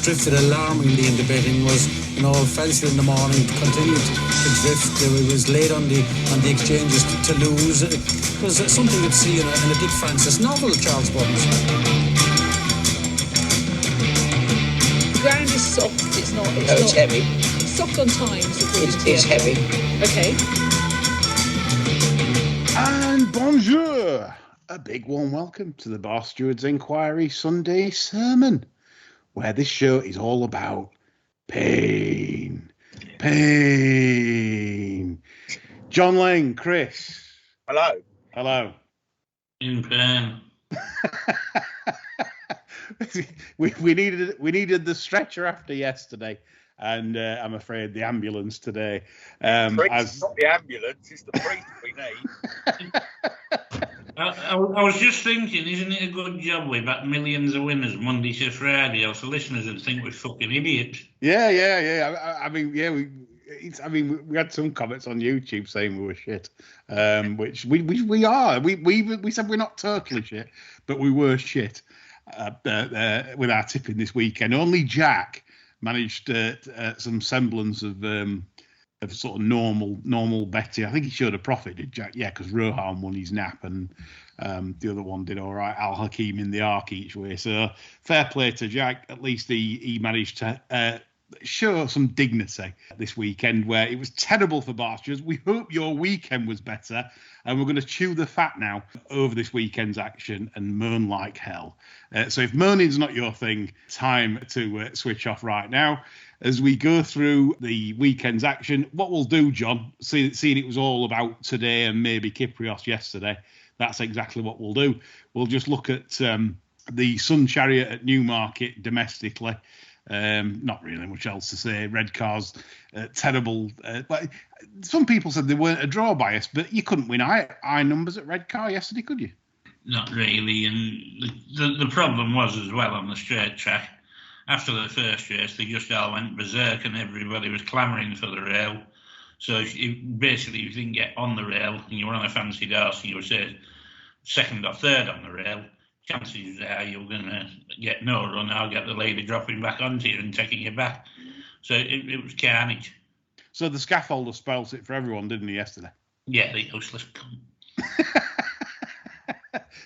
drifted alarmingly in the betting, was, Felsted in the morning continued to drift. It was late on the exchanges to lose. It was something you'd see in a Dick Francis novel, Charles Burns. The ground is soft. It's heavy. It's soft on times. It's heavy. Okay. And bonjour. A big warm welcome to the Bar Steward's Inquiry Sunday Sermon, where this show is all about pain. Pain. John Lang, Chris. Hello. In pain. we needed the stretcher after yesterday, and I'm afraid the ambulance today. Not the ambulance, it's the priest we need. I was just thinking, isn't it a good job we've got millions of winners Monday to Friday, else the listeners would think we're fucking idiots. Yeah. We had some comments on YouTube saying we were shit, which we are. We said we're not totally shit, but we were shit with our tipping this weekend. Only Jack managed some semblance of sort of normal betting. I think he showed a profit, did Jack? Yeah, because Rohan won his nap, and the other one did all right. Al Hakim in the arc each way. So fair play to Jack. At least he managed to show some dignity this weekend, where it was terrible for Barsters. We hope your weekend was better, and we're going to chew the fat now over this weekend's action and moan like hell. So if moaning's not your thing, time to switch off right now. As we go through the weekend's action, what we'll do, John, seeing it was all about today and maybe Kyprios yesterday, that's exactly what we'll do. We'll just look at the Sun Chariot at Newmarket domestically. Not really much else to say. Redcar's terrible. But some people said they weren't a draw bias, but you couldn't win high numbers at Redcar yesterday, could you? Not really. And the problem was as well on the straight track. After the first race, they just all went berserk and everybody was clamouring for the rail. So if you didn't get on the rail and you were on a fancy horse and you were, say, second or third on the rail, chances are you're going to get no run. I'll get the lady dropping back onto you and taking you back. So it was carnage. So the scaffolder spoilt it for everyone, didn't he, yesterday? Yeah, the useless cunt.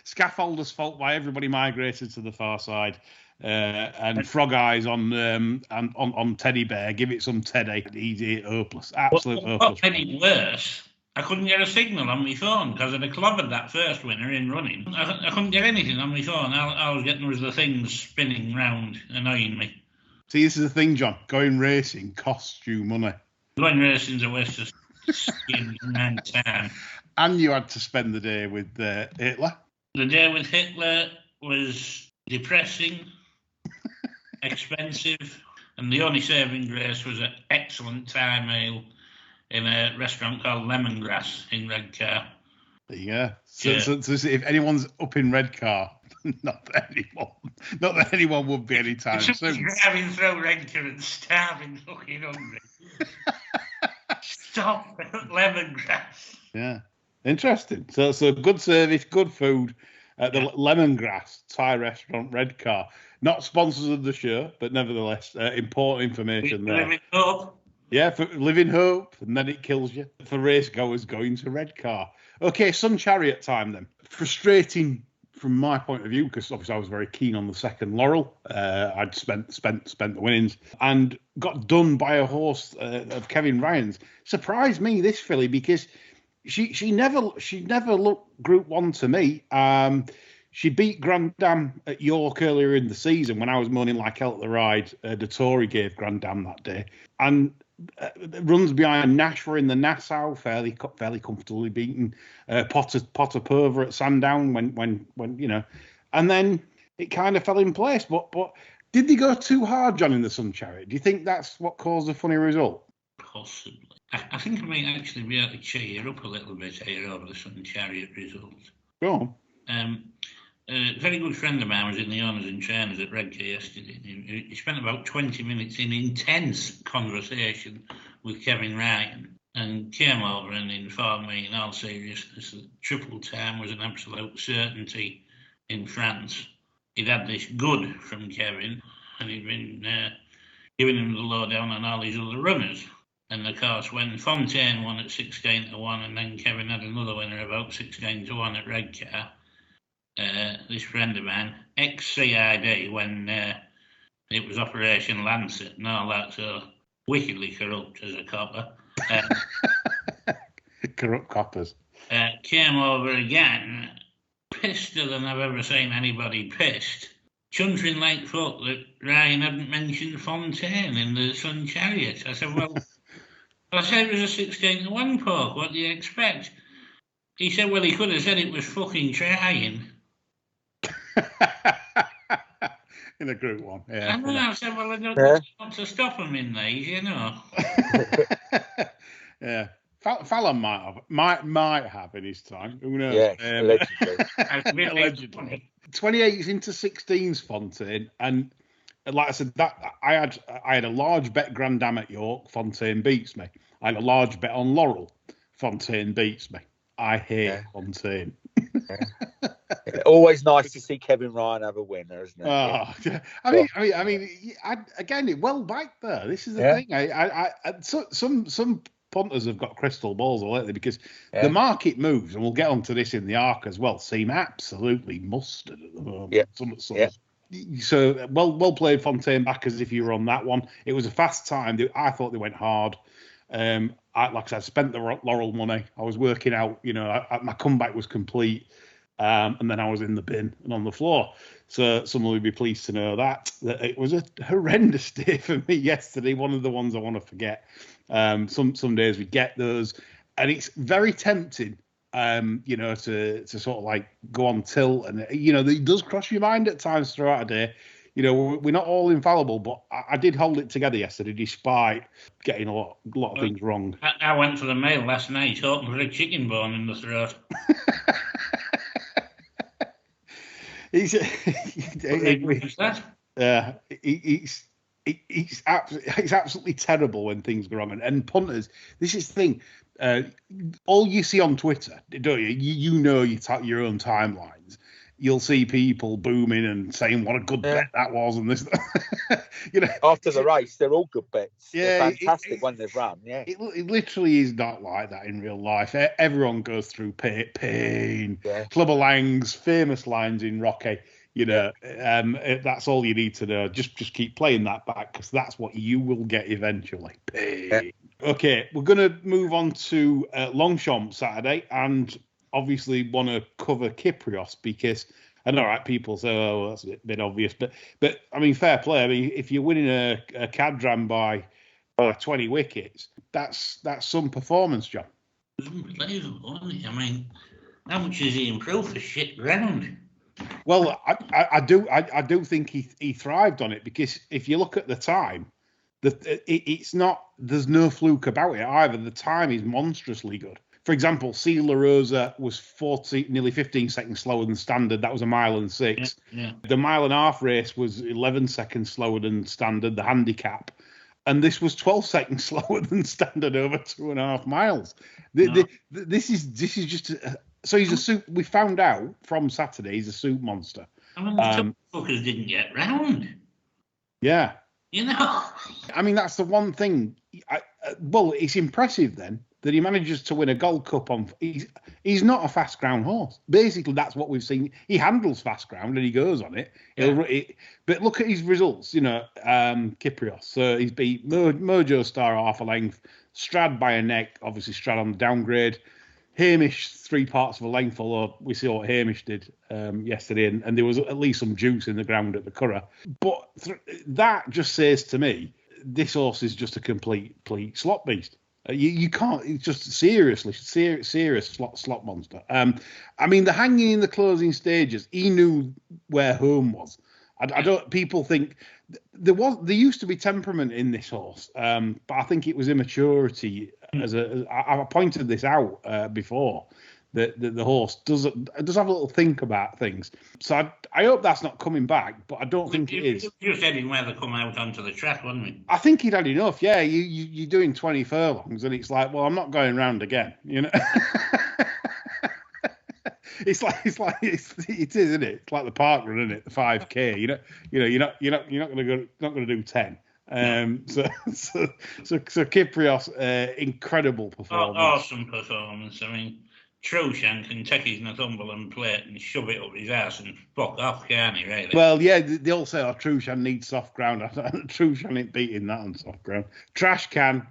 Scaffolder's fault why everybody migrated to the far side. And Frog Eyes on Teddy Bear. Give it some Teddy. He's hopeless. Absolute hopeless. What made it worse, I couldn't get a signal on my phone because I'd have clobbered that first winner in running. I couldn't get anything on my phone. All I was getting was the things spinning round, annoying me. See, this is the thing, John. Going racing costs you money. Going racing's a waste of skin and time. And you had to spend the day with Hitler. The day with Hitler was depressing, expensive, and the only saving grace was an excellent Thai meal in a restaurant called Lemongrass in Redcar. There you go. So if anyone's up in Redcar, not that anyone would be anytime soon. Driving through Redcar and starving, fucking hungry. Stop at Lemongrass. Yeah, interesting. So good service, good food at the Lemongrass Thai restaurant, Redcar. Not sponsors of the show, but nevertheless, important information there. Living hope. Yeah, for living hope, and then it kills you. For race goers going to Redcar. Okay, Sun Chariot time then. Frustrating from my point of view, because obviously I was very keen on the second Laurel. I'd spent the winnings and got done by a horse of Kevin Ryan's. Surprised me, this filly, because she never looked Group 1 to me. She beat Grand Dam at York earlier in the season when I was moaning like hell at the ride. The Tory gave Grand Dam that day. And runs behind Nashua in the Nassau, fairly comfortably beaten. Potter Pova at Sandown when you know. And then it kind of fell in place. But did they go too hard, John, in the Sun Chariot? Do you think that's what caused the funny result? Possibly. I think I might actually be able to cheer up a little bit here over the Sun Chariot result. Go on. A very good friend of mine was in the owners and trainers at Redcar yesterday. He spent about 20 minutes in intense conversation with Kevin Ryan and came over and informed me in all seriousness that triple time was an absolute certainty in France. He'd had this good from Kevin, and he'd been giving him the lowdown on all his other runners. And of course, when Fontaine won at 16-1, and then Kevin had another winner about 16-1 at Redcar, this friend of mine, ex-CID, when it was Operation Lancet and all that, so wickedly corrupt as a copper. Corrupt coppers. Came over again, pisser than I've ever seen anybody pissed, chuntering like fuck that Ryan hadn't mentioned Fontaine in the Sun Chariot. I said, well, I said it was a 16-1 poke, what do you expect? He said, well, he could have said it was fucking trying. In a group one, yeah. And then I said, well, I don't want to stop him in these, you know. Yeah. Fallon might have in his time. Who knows? Yeah, allegedly. 28s into 16s, Fontaine, and like I said, that I had a large bet Grand Dam at York. Fontaine beats me. I had a large bet on Laurel. Fontaine beats me. I hate Fontaine. Always nice to see Kevin Ryan have a winner, isn't it? Oh, I mean, again, well back there. This is the thing. Some punters have got crystal balls lately because the market moves, and we'll get onto this in the arc as well, seem absolutely mustard at the moment. Yeah. So well played, Fontaine, back as if you were on that one. It was a fast time. I thought they went hard. Like I said, I spent the Laurel money. I was working out, my comeback was complete. And then I was in the bin and on the floor. So someone would be pleased to know that it was a horrendous day for me yesterday. One of the ones I want to forget. Some days we get those, and it's very tempting, to sort of like go on tilt, and it does cross your mind at times throughout a day. We're not all infallible, but I did hold it together yesterday despite getting a lot of things wrong. I went for the mail last night hoping for a chicken bone in the throat. It's absolutely terrible when things go wrong. And punters, this is the thing. All you see on Twitter, don't you? Your own timelines. You'll see people booming and saying what a good bet that was, and this. After the race, they're all good bets. Yeah, they're fantastic when they've run. Yeah, it literally is not like that in real life. Everyone goes through pain. Yeah. Clubber Lang's famous lines in Rocky. That's all you need to know. Just keep playing that back, because that's what you will get eventually. Pain. Yeah. Okay, we're going to move on to Longchamp Saturday, and obviously want to cover Kyprios, because I know, right, people say, oh, that's a bit obvious, but I mean, fair play. I mean, if you're winning a Cadram by 20 wickets, that's some performance, John. It's unbelievable, isn't it? I mean, how much has he improved for shit ground? Well, I do think he thrived on it, because if you look at the time, it's not, there's no fluke about it either. The time is monstrously good. For example, C. La Rosa was nearly 15 seconds slower than standard. That was 1.6 miles. Yeah. The 1.5 mile race was 11 seconds slower than standard, the handicap. And this was 12 seconds slower than standard over 2.5 miles. This is just... So he's a soup. We found out from Saturday he's a soup monster. I mean, the fuckers didn't get round. Yeah. I mean, that's the one thing. Well, it's impressive then that he manages to win a Gold Cup on. He's not a fast ground horse. Basically, that's what we've seen. He handles fast ground and he goes on it. Yeah. But look at his results. Kyprios. So he's beat Mojo Star half a length, Strad by a neck. Obviously, Strad on the downgrade. Hamish 3 parts of a length, although we saw what Hamish did yesterday, and there was at least some juice in the ground at the Curragh. But that just says to me, this horse is just a complete slot beast. You can't. It's just serious slot monster. I mean, the hanging in the closing stages, he knew where home was. I don't. People think there used to be temperament in this horse, but I think it was immaturity. I pointed this out before, that the horse does have a little think about things. So I hope that's not coming back, but I don't think it is. You said he'd rather come out onto the track, wasn't he? I think he'd had enough. Yeah, you're doing 20 furlongs, and it's like, well, I'm not going round again. it is, isn't it? It's like the park run, isn't it? The 5K. You're not going to do 10. So Kyprios, incredible performance. Awesome performance. I mean, Trushan can take his Northumberland plate and shove it up his ass and fuck off, can't he, really? Well, yeah, they all say, Trushan needs soft ground. Trushan ain't beating that on soft ground. Trash Can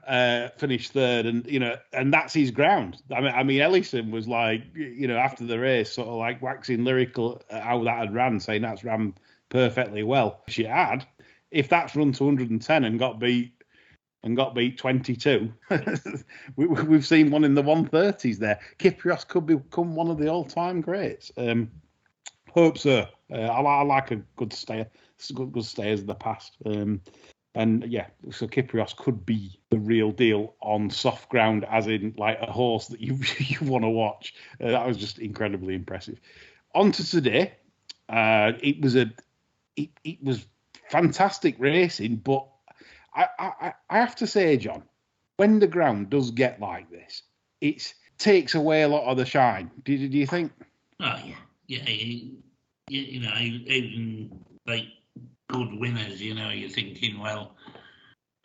finished third, and that's his ground. I mean, Ellison was like, after the race, sort of like waxing lyrical at how that had ran, saying that's ran perfectly well. She had. If that's run to 110 and got beat 22, we've seen one in the 130s there. Kyprios could become one of the all-time greats. Hope so. I like a good stayer. Good stayers of the past. So Kyprios could be the real deal on soft ground, as in like a horse that you want to watch. That was just incredibly impressive. On to today. It was fantastic racing, but I have to say, John, when the ground does get like this, it takes away a lot of the shine. Do you think? Oh yeah. Even like good winners, you're thinking, well,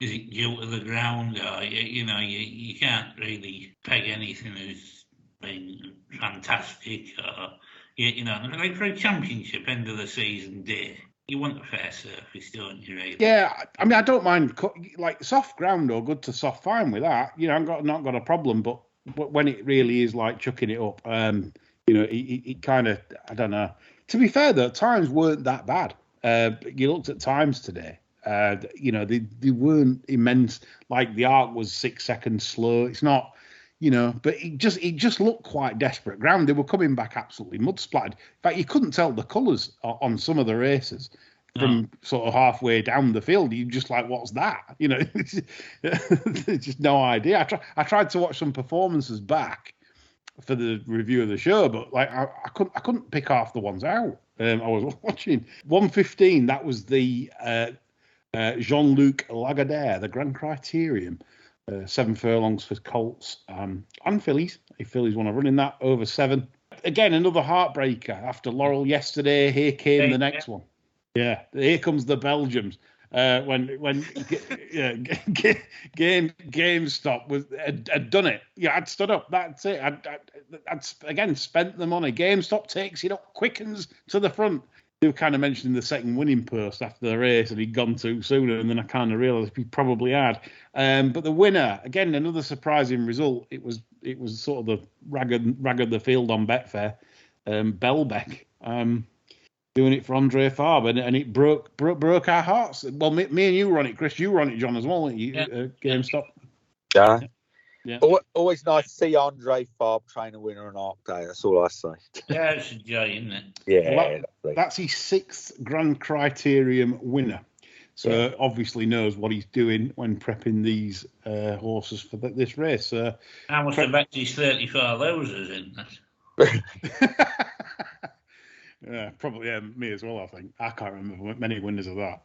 is it due to the ground, or you can't really peg anything as being fantastic, or like for a championship end of the season day. You want a fair surface, don't you, really? Yeah, I mean, I don't mind, like, soft ground or good to soft, fine with that. I've not got a problem, but when it really is like chucking it up, it kind of, I don't know. To be fair, though, times weren't that bad. You looked at times today, they weren't immense. Like, the arc was 6 seconds slow. It's not, but it just looked quite desperate ground. They were coming back absolutely mud splattered. In fact, you couldn't tell the colours on some of the races from sort of halfway down the field. You just like, what's that? There's just no idea. I tried to watch some performances back for the review of the show, but like I couldn't pick half the ones out. I was watching 115. That was the Jean-Luc Lagardère, the Grand Criterium. 7 furlongs for Colts and fillies. If fillies want to run in that, over 7. Again, another heartbreaker. After Laurel yesterday, here came the next one. Yeah, here comes the Belgians. When GameStop had done it. Yeah, I'd stood up. That's it. I'd again spent the money. GameStop takes it up, quickens to the front. They were kind of mentioning the second winning post after the race, and he'd gone too soon, and then I kind of realised he probably had. But the winner, again, another surprising result. It was sort of the rag of the field on Betfair, Belbeck, doing it for Andre Fabre, and it broke our hearts. Well, me and you were on it, Chris. You were on it, John, as well, weren't you? GameStop. Yeah. Yeah. Always nice to see Andre Fabre train a winner on Arc Day. That's all I say. Yeah, it's a joy, isn't it? Yeah. Well, that's his 6th Grand Criterium winner. So obviously knows what he's doing when prepping these horses for this race. I must have bet his 34 losers in that. Yeah, probably me as well. I think I can't remember many winners of that.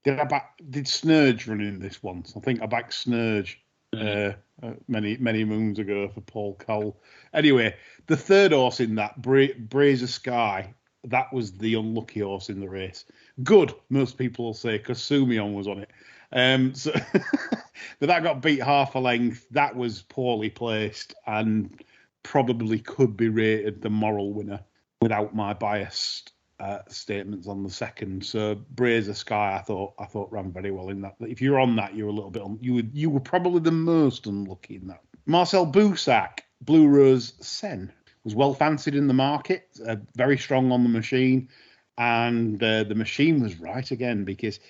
Did Snurge run in this once? I think I backed Snurge. Many moons ago for Paul Cole. Anyway, the third horse in that, Brazer Sky, that was the unlucky horse in the race. Good, most people will say, because Soumillon was on it. But that got beat half a length. That was poorly placed and probably could be rated the moral winner without my biased statements on the second. So Brazer Sky, I thought ran very well in that. If you're on that, you're a little bit you were probably the most unlucky in that. Marcel Boussac, Blue Rose Sen, was well fancied in the market, very strong on the machine, and the machine was right again, because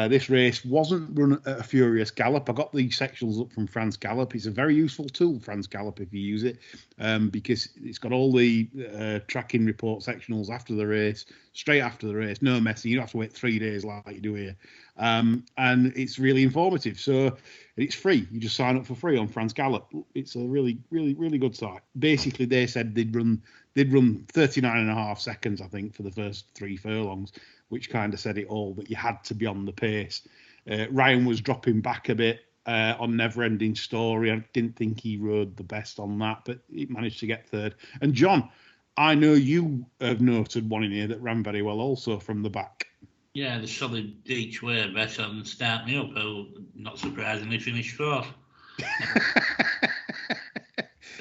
this race wasn't run at a furious gallop. I got the sectionals up from France Gallop. It's a very useful tool, France Gallop, if you use it, because it's got all the tracking report sectionals after the race, straight after the race, no messing. You don't have to wait 3 days like you do here. And it's really informative. So it's free. You just sign up for free on France Gallop. It's a really, really, really good site. Basically, they said they'd run 39.5 seconds, I think, for the first 3 furlongs, which kind of said it all, that you had to be on the pace. Ryan was dropping back a bit on Never Ending Story. I didn't think he rode the best on that, but he managed to get third. And John, I know you have noted one in here that ran very well also from the back. Yeah, the solid each way bet on Start Me Up, who, not surprisingly, finished fourth.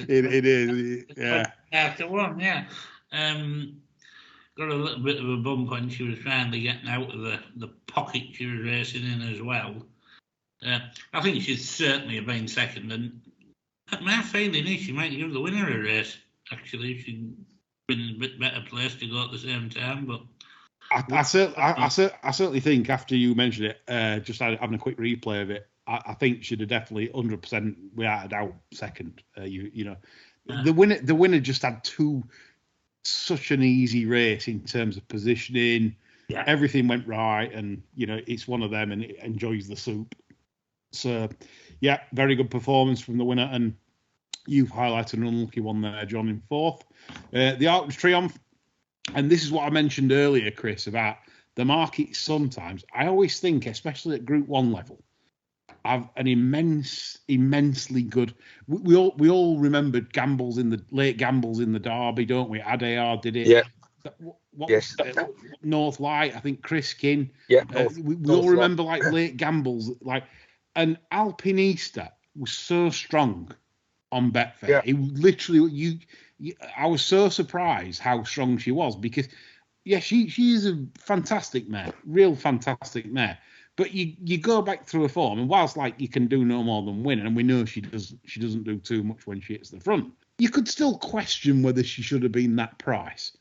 It is, yeah. After one, yeah. Got a little bit of a bump when she was finally getting out of the pocket she was racing in as well. I think she'd certainly have been second, and my feeling is she might give the winner a race, actually, if she'd been in a bit better place to go at the same time, but... I certainly think after you mentioned it, just having a quick replay of it, I think she'd have definitely 100% without a doubt second. The winner just had such an easy race in terms of positioning. Yeah. Everything went right, and it's one of them, and it enjoys the soup. So, yeah, very good performance from the winner, and you've highlighted an unlucky one there, John, in fourth. The Arctic Triumph. And this is what I mentioned earlier, Chris, about the market sometimes. I always think, especially at Group 1 level, have an immensely good... We all remembered late gambles in the Derby, don't we? Adayar did it. Yeah. Yes. North Light, I think Chris King. Yeah. We all remember late gambles. And Alpinista was so strong on Betfair. Yeah. It literally... I was so surprised how strong she was because, yeah, she is a fantastic mare, real fantastic mare. But you go back through her form, and whilst you can do no more than win, and we know she doesn't do too much when she hits the front, you could still question whether she should have been that price.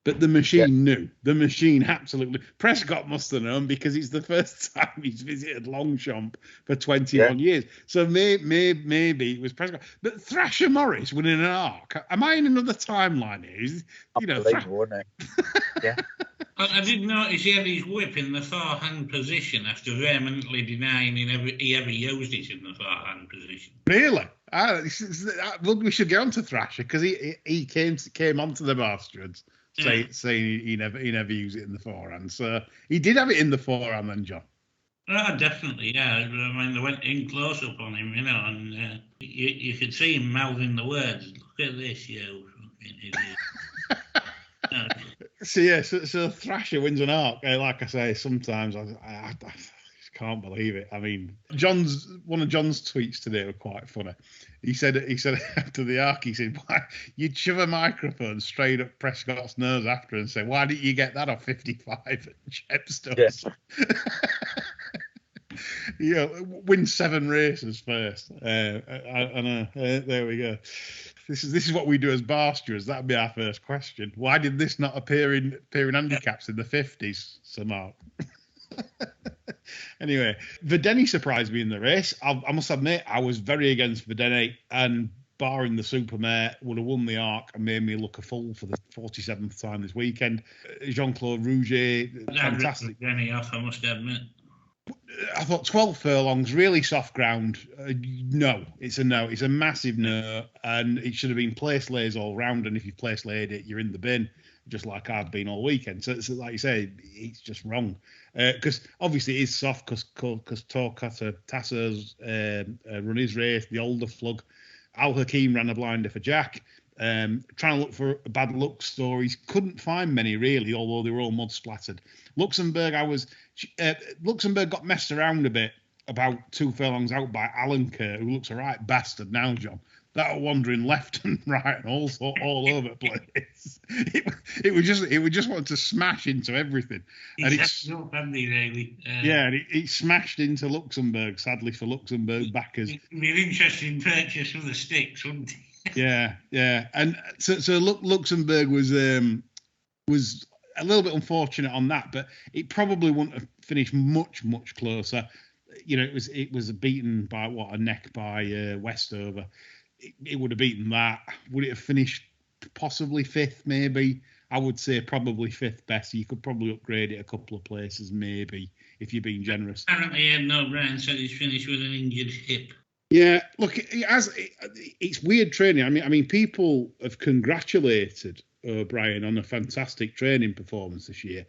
But the machine knew. The machine absolutely... Prescott must have known because it's the first time he's visited Longchamp for 21 years. So maybe it was Prescott. But Thrasher Morris winning an Arc. Am I in another timeline here? Unbelievable, isn't it? Yeah. I did notice he had his whip in the forehand position after vehemently denying he ever used it in the forehand position. Really? Well, we should get on to Thrasher because he came onto the bastards. Saying he never used it in the forehand. So he did have it in the forehand then, John. Oh, definitely, yeah. I mean, they went in close up on him, and you could see him mouthing the words. Look at this, you fucking idiot. So Thrasher wins an Arc. Like I say, sometimes I just can't believe it. I mean, one of John's tweets today were quite funny. He said after the Arc, he said, "Why you'd shove a microphone straight up Prescott's nose after and say, why didn't you get that off 55 at Chepstow?" Yeah. Win 7 races first. I know. There we go. This is what we do as barsters. That'd be our first question. Why did this not appear in handicaps in the 50s, Sir Mark? Anyway, Verdeni surprised me in the race. I must admit, I was very against Verdeni, and barring the Supermare, would have won the Arc and made me look a fool for the 47th time this weekend. Jean-Claude Rouget, fantastic. Verdeni off, I must admit. I thought 12 furlongs, really soft ground. No, it's a no. It's a massive no, and it should have been place lays all round. And if you place laid it, you're in the bin, just like I've been all weekend. So it's like you say, it's just wrong. Because obviously it is soft because Torquato Tasso's run his race, the older flug. Al Hakim ran a blinder for Jack. Trying to look for bad luck stories, couldn't find many really, although they were all mud splattered. Luxembourg got messed around a bit about 2 furlongs out by Alan Kerr, who looks a right bastard now, John. That were wandering left and right and all over the place. It would just want to smash into everything. And it smashed into Luxembourg, sadly for Luxembourg backers. It'd be an interesting purchase for the sticks, wouldn't it? Yeah. And so Luxembourg was a little bit unfortunate on that, but it probably wouldn't have finished much closer. It was beaten by a neck by Westover. It would have beaten that. Would it have finished possibly 5th, maybe? I would say probably 5th best. You could probably upgrade it a couple of places, maybe, if you're being generous. Apparently, Ed O'Brien said he's finished with an injured hip. Yeah, look, it's weird training. I mean, people have congratulated O'Brien on a fantastic training performance this year.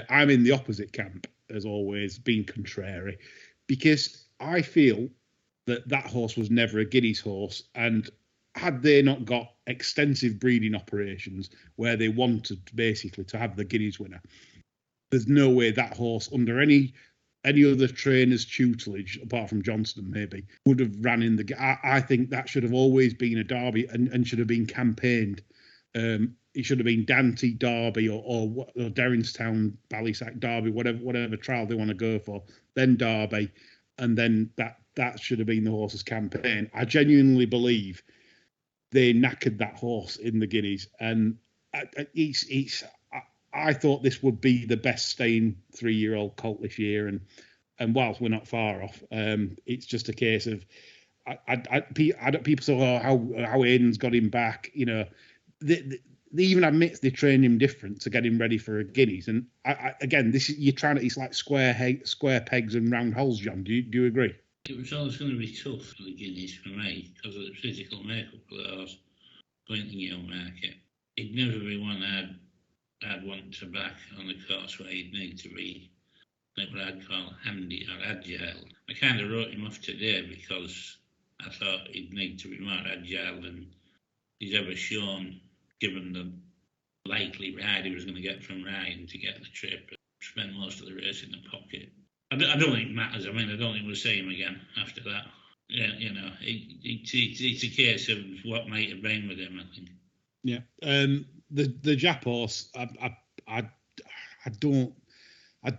I'm in the opposite camp, as always, being contrary, because I feel that horse was never a Guineas horse, and had they not got extensive breeding operations where they wanted basically to have the Guineas winner, there's no way that horse, under any other trainer's tutelage, apart from Johnston maybe, would have ran in the... I think that should have always been a Derby and should have been campaigned. It should have been Dante Derby or Derringstown, Ballysack Derby, whatever trial they want to go for, then Derby, and then that should have been the horse's campaign. I genuinely believe they knackered that horse in the Guineas, and I thought this would be the best staying 3-year-old colt this year, and whilst we're not far off, it's just a case of people say, "Oh, how Aiden's got him back," you know. They even admit they trained him different to get him ready for a Guineas, and again, it's like square pegs and round holes, John. Do you agree? It was always going to be tough for the Guineas for me because of the physical makeup of the horse going to the market. He'd never be one I'd want to back on the course where he'd need to be like what I'd call handy or agile. I kind of wrote him off today because I thought he'd need to be more agile than he's ever shown, given the likely ride he was going to get from Ryan to get the trip, spend most of the race in the pocket. I don't think it matters. I mean, I don't think we'll see him again after that. Yeah, you know, it's a case of what might have been with him, I think. Yeah. The Jap horse, I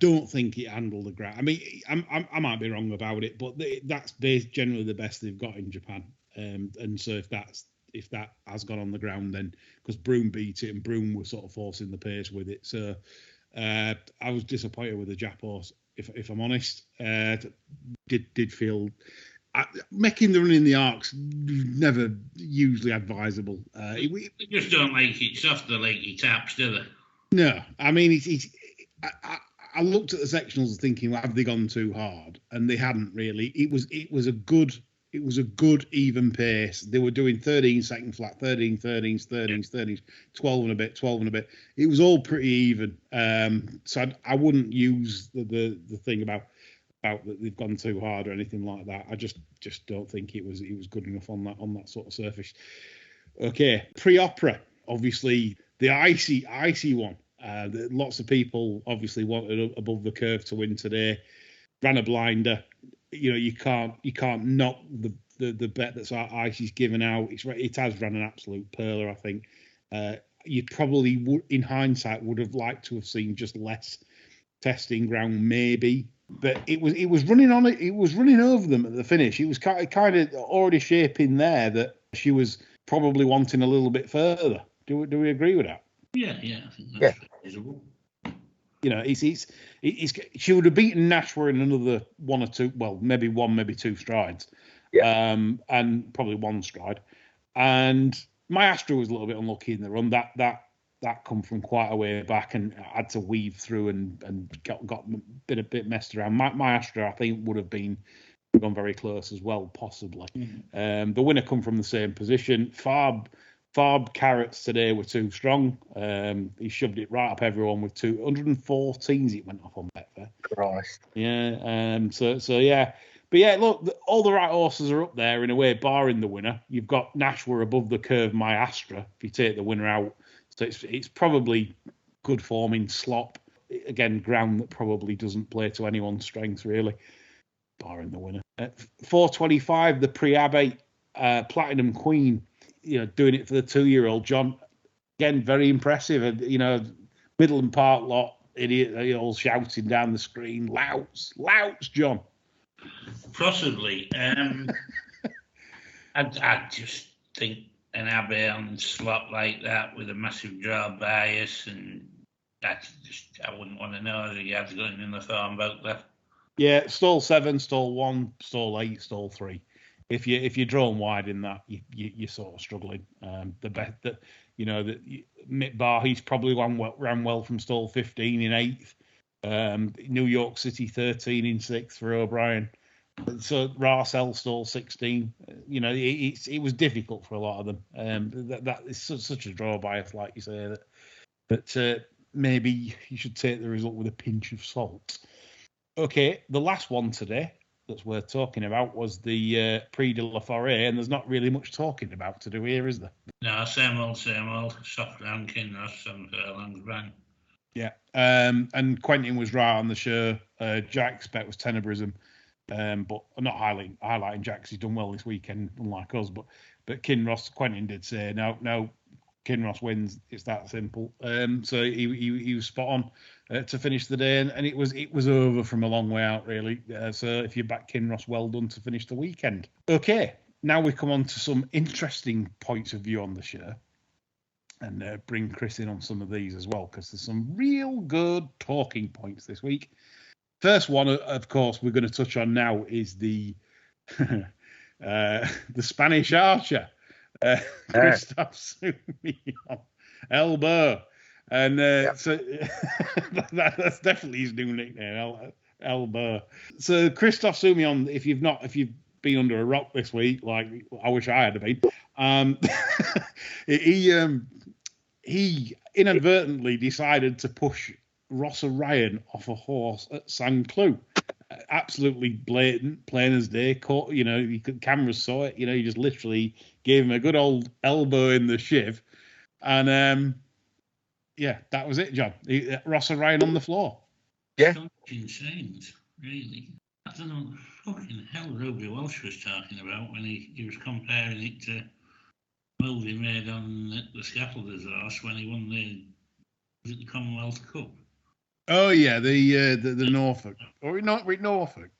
don't think it handled the ground. I mean, I might be wrong about it, but that's generally the best they've got in Japan. And so if that has gone on the ground, then because Broome beat it and Broome was sort of forcing the pace with it, so I was disappointed with the Jap horse. If I'm honest, did feel making the run in the arcs never usually advisable. They just don't like it soft, the leggy taps, do they? No, I mean I looked at the sectionals thinking, well, have they gone too hard? And they hadn't really. It was a good even pace. They were doing 13 second flat, 13, 13s, 13s, 13s, 12 and a bit, 12 and a bit. It was all pretty even. So I wouldn't use the thing about that they've gone too hard or anything like that. I just don't think it was good enough on that sort of surface. Okay, pre-opera, obviously the icy one. Lots of people obviously wanted Above the Curve to win today. Ran a blinder. You know, you can't knock the bet that's Icy's given out. It has run an absolute perler, I think. You probably would, in hindsight, would have liked to have seen just less testing ground, maybe. But it was running on it. It was running over them at the finish. It was kind of already shaping there that she was probably wanting a little bit further. Do we agree with that? Yeah, I think that's reasonable. You know, she would have beaten Nashua in another one or two, well, maybe one, maybe two strides, and probably one stride. And Maestro was a little bit unlucky in the run. That come from quite a way back and had to weave through and got a bit messed around. Maestro, I think, would have gone very close as well, possibly. Mm-hmm. The winner come from the same position. Farb Carrots today were too strong. He shoved it right up everyone with 214s. It went off on Betfair. Christ. Yeah. So yeah. But yeah, look, all the right horses are up there in a way, barring the winner. You've got Nashua Above the Curve, Maestra, if you take the winner out. So it's probably good form in slop. Again, ground that probably doesn't play to anyone's strengths, really, barring the winner. At 425, the Pre-Abbey Platinum Queen, you know, doing it for the 2-year-old John. Again, very impressive. You know, Midland Park lot, idiot, all shouting down the screen, louts, John. Possibly. I just think an Abbey on slot like that with a massive draw bias, and that's just, I wouldn't want to know as he has going in the farm boat there. Yeah, stall 7, stall 1, stall 8, stall 3. If you're drawn wide in that, you're sort of struggling. The bet that Mick Barhe's probably ran well from stall 15 in 8th. New York City 13 in 6th for O'Brien. So Rarsell stall 16. You know, it was difficult for a lot of them. That is such a draw bias, like you say, that maybe you should take the result with a pinch of salt. Okay, the last one today. that's worth talking about was the Prix de la Forêt, and there's not really much talking about to do here, is there? No, same old. Soft round Kinross, 7 furlongs, bang. Yeah, and Quentin was right on the show. Jack's bet was Tenebrism, but not highlighting Jack's. He's done well this weekend, unlike us. But Quentin did say no, Kinross wins. It's that simple. So he was spot on to finish the day, and it was over from a long way out, really. So if you back Kinross, well done to finish the weekend. Okay, now we come on to some interesting points of view on the show. And bring Chris in on some of these as well, because there's some real good talking points this week. First one, of course, we're going to touch on now is the Spanish Archer, Christophe Soumillon, Elbow, and so that's definitely his new nickname, Elbow. So Christophe Soumillon, if you've been under a rock this week, like I wish I had been, he inadvertently decided to push Ross O'Ryan off a horse at St. Cloud. Absolutely blatant, plain as day. Caught, cameras saw it. He just literally gave him a good old elbow in the shiv, and that was it, John. Ross O'Ryan on the floor. Yeah, insane, really. I don't know what the fucking hell Ruby Walsh was talking about when he was comparing it to move he made on the Scaffolders horse when he won the Commonwealth Cup. Oh yeah, the Norfolk, or not with Norfolk.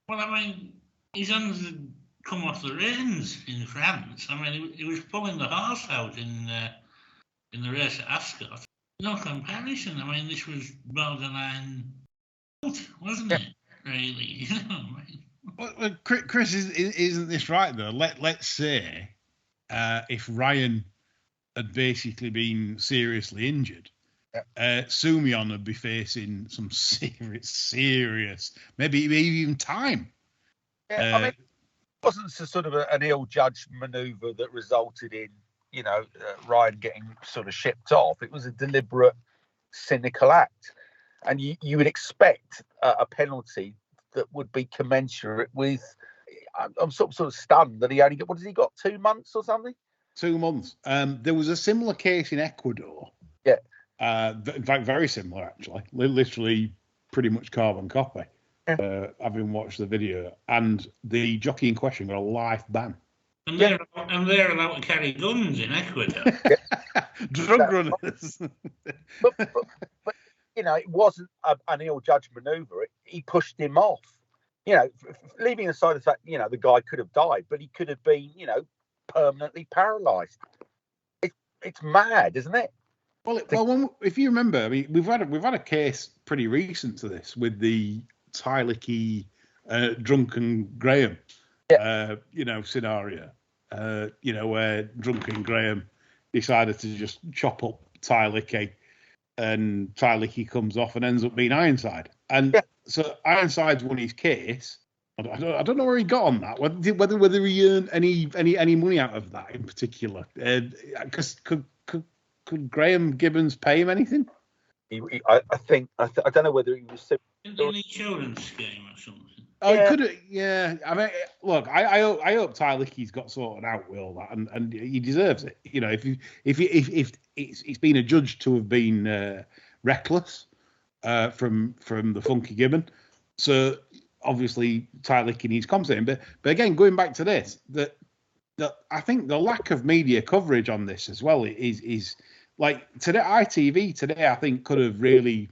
Well, I mean, his hands had come off the reins in France. I mean, he was pulling the horse out in the race at Ascot. No comparison. I mean, this was borderline out, wasn't it? Really, I mean. Well, Chris, isn't this right though? Let's say. If Ryan had basically been seriously injured, Soumillon would be facing some serious, maybe even time. Yeah, I mean, it wasn't sort of an ill-judged manoeuvre that resulted in, Ryan getting sort of shipped off. It was a deliberate, cynical act. And you would expect a penalty that would be commensurate with... I'm sort of stunned that he only got, what has he got, 2 months or something? 2 months. There was a similar case in Ecuador. Yeah. In fact, very similar, actually. Literally pretty much carbon copy. Yeah. Having watched the video. And the jockey in question got a life ban. And they're allowed to carry guns in Ecuador. Drug runners. but it wasn't an ill-judged manoeuvre. He pushed him off. Leaving aside the fact, the guy could have died, but he could have been, permanently paralysed. It's mad, isn't it? Well, if you remember, I mean, we've had a case pretty recent to this with the Tylicky Drunken Graham, scenario. Where Drunken Graham decided to just chop up Tylicky, and Tylicky comes off and ends up being Ironside. And so Ironside's won his case. I don't know where he got on that. Whether he earned any money out of that in particular. Because could Graham Gibbons pay him anything? I don't know whether he was in the insurance scheme or something. Oh, he could have. Yeah, I mean, look, I hope Tylicky's got sorted out with all that, and he deserves it. If it's been adjudged to have been reckless from the Funky Gibbon, so obviously Tylicky needs compensating. But again, going back to this, that I think the lack of media coverage on this as well is like today. ITV today, I think, could have really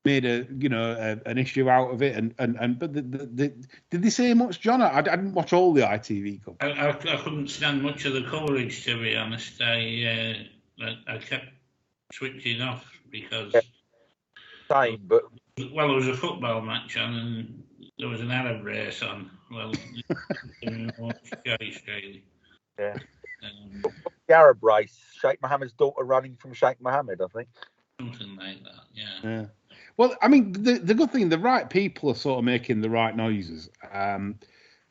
made an issue out of it, but did they say much, John? I didn't watch all the ITV coverage. I couldn't stand much of the coverage, to be honest. I kept switching off because same, but there was a football match on and there was an Arab race on. Well, really. Yeah. The Arab race, Sheikh Mohammed's daughter running from Sheikh Mohammed, I think. Something like that, yeah. Well, I mean, the good thing, the right people are sort of making the right noises.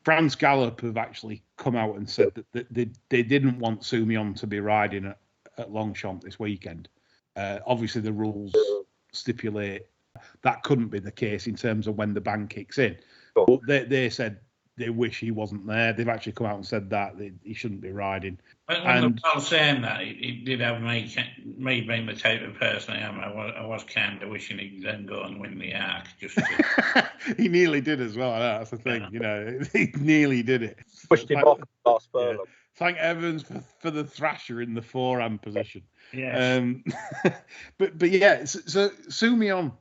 Franz Gallup have actually come out and said that they didn't want Soumillon to be riding at Longchamp this weekend. Obviously, the rules stipulate that couldn't be the case in terms of when the ban kicks in. Cool. But they said they wish he wasn't there. They've actually come out and said that he shouldn't be riding. And while saying that, it did have me being the type of person I am. I was kind of wishing he'd then go and win the Arc. Just to... He nearly did as well. That's the thing, you know. He nearly did it. Pushed him off last furlong. Yeah. Thank Evans for the thrasher in the forehand position. Yes. But yeah, so Soumillon,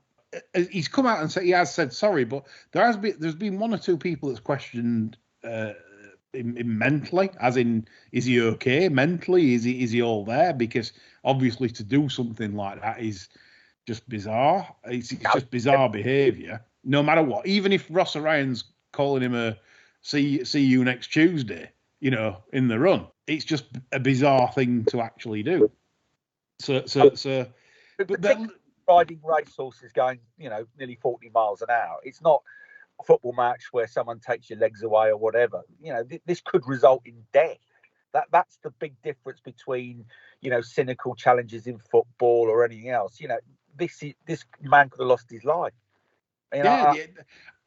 he's come out and he has said sorry, but there's been one or two people that's questioned him mentally, as in, is he okay mentally? Is he all there? Because obviously to do something like that is just bizarre. It's just bizarre behaviour, no matter what. Even if Ross Orion's calling him a see you next Tuesday, you know, in the run, it's just a bizarre thing to actually do. But riding racehorses going, you know, nearly 40 miles an hour. It's not a football match where someone takes your legs away or whatever. You know, this could result in death. That's the big difference between, you know, cynical challenges in football or anything else. You know, this man could have lost his life. You know, I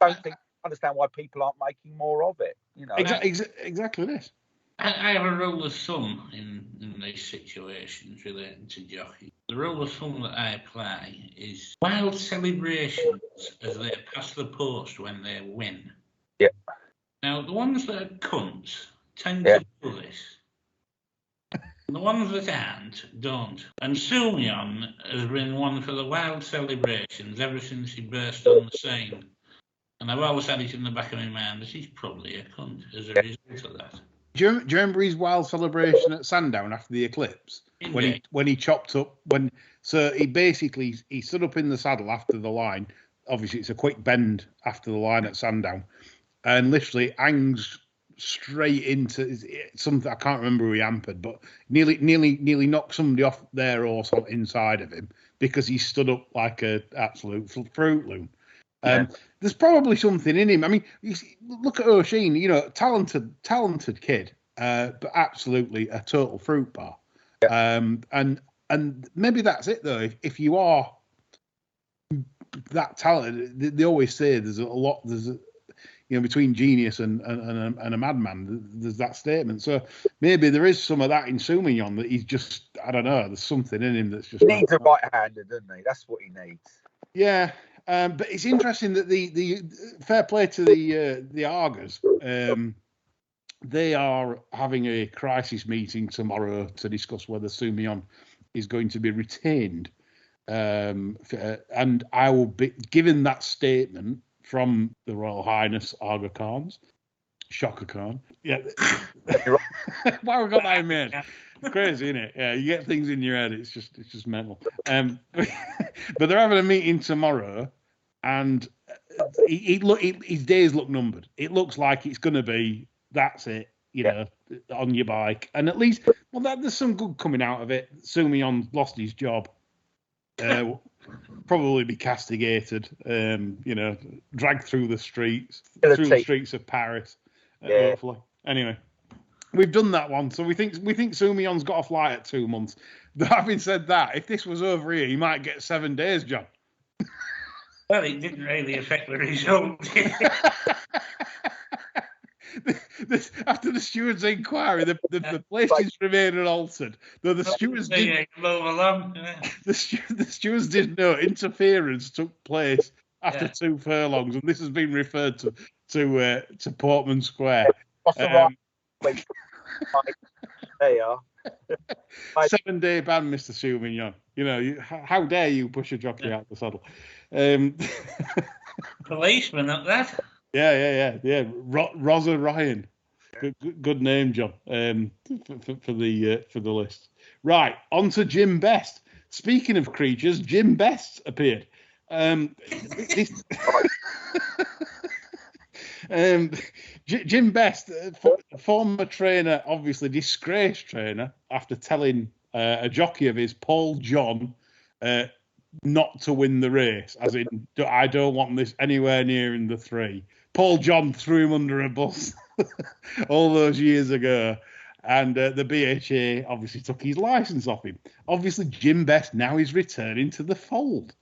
don't understand why people aren't making more of it. You know, exactly this. I have a rule of thumb in these situations relating to jockeys. The rule of thumb that I apply is wild celebrations as they pass the post when they win. Yeah. Now, the ones that are cunts tend to do this. The ones that aren't, don't. And Soumillon has been one for the wild celebrations ever since he burst on the scene. And I've always had it in the back of my mind that he's probably a cunt as a result of that. Do you remember his wild celebration at Sandown after the eclipse? Indeed. When he chopped up, so he stood up in the saddle after the line. Obviously, it's a quick bend after the line at Sandown, and literally hangs straight into something. I can't remember who he hampered, but nearly knocked somebody off their horse on inside of him because he stood up like an absolute fruit loom. There's probably something in him. I mean, look at O'Sheen, you know, talented kid, but absolutely a total fruit bar. Yeah. And maybe that's it though. If you are that talented, they always say there's between genius and a madman, there's that statement. So maybe there is some of that in Soumillon that he's just, I don't know, there's something in him that's just. He needs a right-hander, doesn't he? That's what he needs. Yeah. But it's interesting that the fair play to the Argos, they are having a crisis meeting tomorrow to discuss whether Soumillon is going to be retained. And I will be given that statement from the Royal Highness Aga Khans, Shocker Khan. Yeah. Why we got that in my head? Crazy, isn't it? Yeah, you get things in your head. It's just mental. But they're having a meeting tomorrow, and his days look numbered. It looks like it's going to be that's it. You know, on your bike, and at least there's some good coming out of it. Soumillon lost his job. Probably be castigated. You know, dragged through the streets of Paris. Hopefully. Anyway. We've done that one, so we think Soumillon's got a flight at 2 months. But having said that, if this was over here, he might get 7 days, John. Well, it didn't really affect the result. After the steward's inquiry, the places remain unaltered. Though the stewards didn't. The stewards didn't know interference took place after 2 furlongs, and this has been referred to Portman Square. There you are. 7-day ban, Mr. Soumillon. You know, how dare you push a jockey out the saddle? Policeman at that. Yeah. Rosa Ryan. Good name, John. For the list. Right, on to Jim Best. Speaking of creatures, Jim Best appeared. Jim Best, former trainer, obviously disgraced trainer, after telling a jockey of his, Paul John, not to win the race, as in, I don't want this anywhere near in the 3. Paul John threw him under a bus all those years ago, and the BHA obviously took his licence off him. Obviously, Jim Best now is returning to the fold.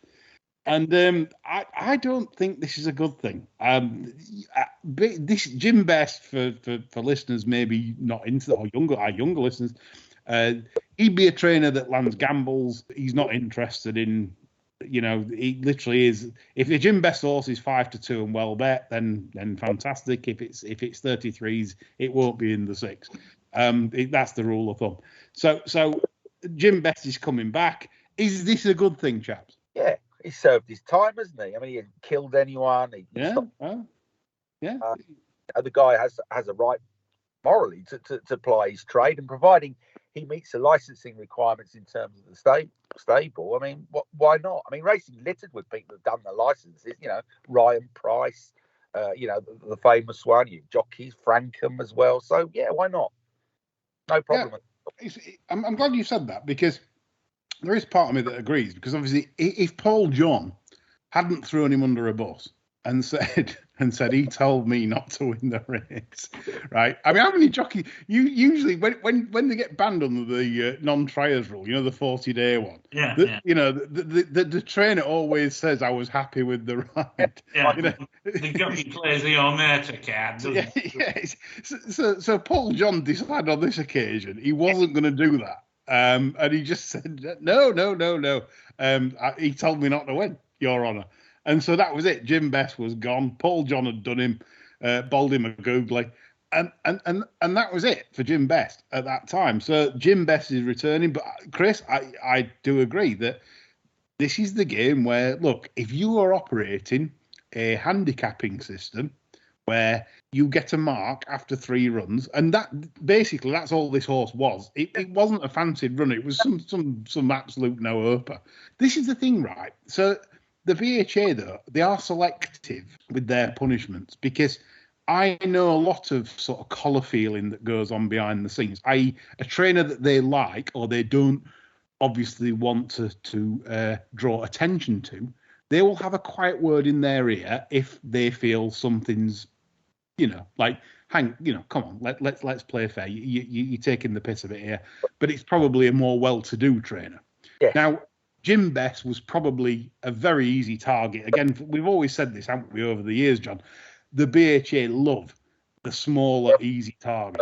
And I don't think this is a good thing. This Jim Best, for listeners maybe not into or our younger listeners, he'd be a trainer that lands gambles. He's not interested in, he literally is. If the Jim Best horse is 5-2 and well bet, then fantastic. If it's 33s, it won't be in the 6. That's the rule of thumb. So Jim Best is coming back. Is this a good thing, chaps? Yeah. He served his time, hasn't he? I mean, he hasn't killed anyone. Yeah. The guy has a right morally to ply his trade, and providing he meets the licensing requirements in terms of the stable. I mean, why not? I mean, racing littered with people who've done the licenses. Ryan Price, the famous one. Jockeys, Frankham as well. So yeah, why not? No problem. Yeah. I'm glad you said that, because there is part of me that agrees, because obviously if Paul John hadn't thrown him under a bus and said he told me not to win the race, right? I mean, how many jockeys you usually when they get banned under the non-triers rule, the 40-day one, the trainer always says I was happy with the ride. Yeah, the jockey plays the Omerta card. So Paul John decided on this occasion he wasn't going to do that. And he just said, no. He told me not to win, Your Honour. And so that was it. Jim Best was gone. Paul John had done him, bowled him a googly. And that was it for Jim Best at that time. So Jim Best is returning. But Chris, I do agree that this is the game where, look, if you are operating a handicapping system where you get a mark after 3 runs, and that's all this horse was. It wasn't a fancied run. It was some absolute no-oper. This is the thing, right? So the VHA, though, they are selective with their punishments, because I know a lot of sort of collar feeling that goes on behind the scenes, i.e. a trainer that they like or they don't obviously want to draw attention to. They will have a quiet word in their ear if they feel something's, come on, let's play fair. You're taking the piss a bit here, but it's probably a more well-to-do trainer. Yeah. Now, Jim Best was probably a very easy target. Again, we've always said this, haven't we, over the years, John? The BHA love the smaller, easy target.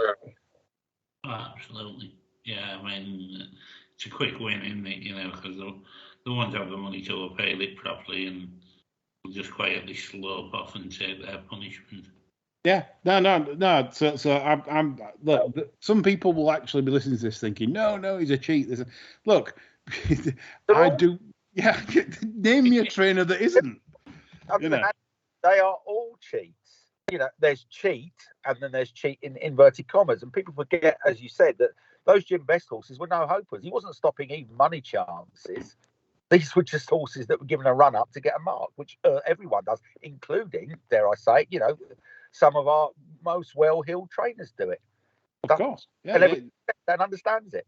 Absolutely. Yeah, I mean, it's a quick win, isn't it? Because they won't have the money to pay it properly, and will just quietly slope off and take their punishment. Yeah, no. So I'm look. Some people will actually be listening to this thinking, no, he's a cheat. Look, I do. Yeah, name me a trainer that isn't. They are all cheats. There's cheat, and then there's cheat in inverted commas, and people forget, as you said, that those Jim Best horses were no hopers. He wasn't stopping even money chances. These were just horses that were given a run up to get a mark, which everyone does, including, dare I say, some of our most well-heeled trainers do it. Of course. Yeah, and everyone understands it.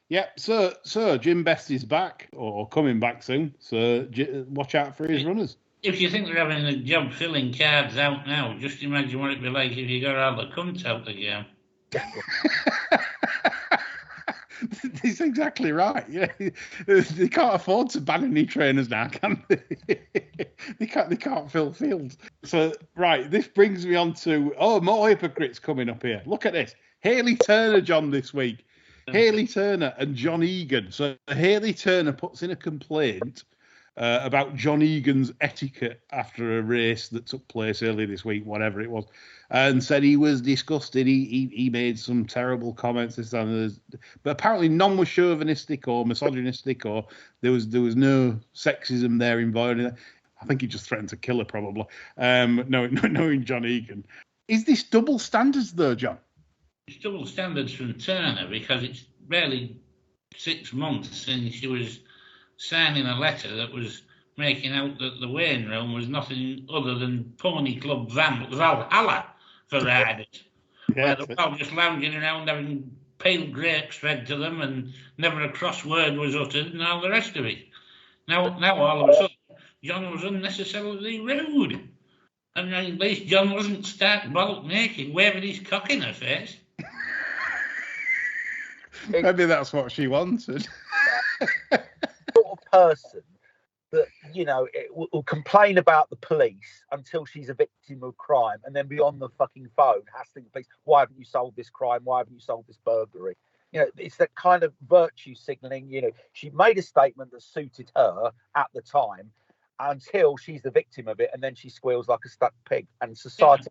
Yeah, so Jim Best is back, or coming back soon, so watch out for his runners. If you think they're having a job filling cards out now, just imagine what it'd be like if you got all the cunts out again. That's exactly right. Yeah, they can't afford to ban any trainers now, can they? They can't fill fields. So right, this brings me on to more hypocrites coming up here. Look at this. Hayley Turner, John, this week. Hayley Turner and John Egan. So Hayley Turner puts in a complaint about John Egan's etiquette after a race that took place earlier this week, whatever it was, and said he was disgusted. He made some terrible comments this time, but apparently none was chauvinistic or misogynistic, or there was no sexism there involved. I think he just threatened to kill her, probably. Knowing John Egan, is this double standards though, John? It's double standards from Turner, because it's barely 6 months since she was signing a letter that was making out that the weighing room was nothing other than Pony Club Valhalla for riders. Where they were all just lounging around having pale grapes fed to them, and never a cross word was uttered, and all the rest of it. Now all of a sudden, John was unnecessarily rude. I mean, at least John wasn't stark bolt naked, waving his cock in her face. Maybe that's what she wanted. Sort of person that you know, will complain about the police until she's a victim of crime, and then be on the fucking phone hassling the police. Why haven't you solved this crime? Why haven't you solved this burglary? You know, it's that kind of virtue signalling. You know, she made a statement that suited her at the time until she's the victim of it, and then she squeals like a stuck pig. And society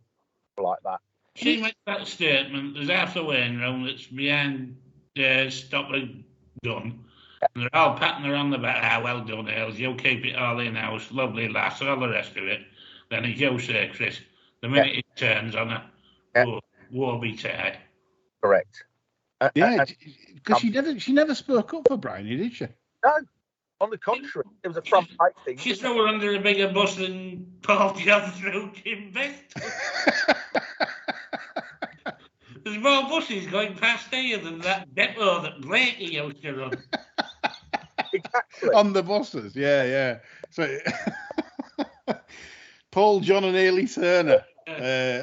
like that. She makes that statement. There's half the waiting room that's behind stop the gun. And they're all patting her on the back. Ah, well done, Hales. You'll keep it all in house. Lovely lass. All the rest of it. Then as you say, Chris, the minute it turns on her, woe betide. Correct. Yeah, because she never spoke up for Bryony, did she? No. On the contrary, it was a front page thing. She threw her under a bigger bus than Paul John threw Jim Best. There's more buses going past here than that depot that Blakey used to run. Exactly. On the buses, yeah. So Paul, John, and Hayley Turner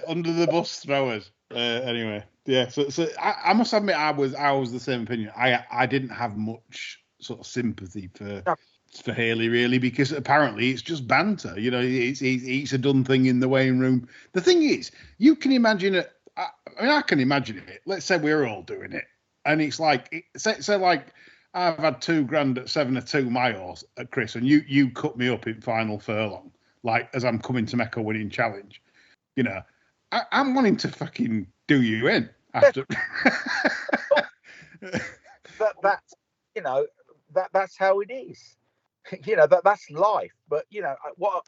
under the bus throwers. Anyway, yeah. So I must admit, I was the same opinion. I didn't have much sort of sympathy for Hayley, really, because apparently it's just banter. You know, it's a done thing in the weighing room. The thing is, you can imagine it. I can imagine it. Let's say we're all doing it, and it's like, say like I've had $2,000 at 7-2 my horse at Chris, and you cut me up in final furlong, like as I'm coming to make a winning challenge. You know, I'm wanting to fucking do you in after. That's you know that's how it is. You know that's life. But you know what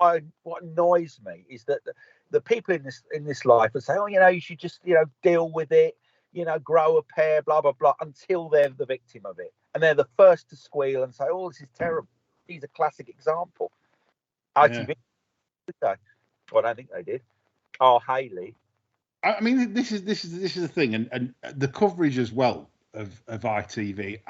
annoys me is that the people in this life are saying, oh, you know, you should just deal with it, grow a pair, blah blah blah, until they're the victim of it, and they're the first to squeal and say, oh, this is terrible. He's a classic example. ITV, well, I don't think they did. Oh, Hayley. I mean, this is the thing, and the coverage as well of ITV.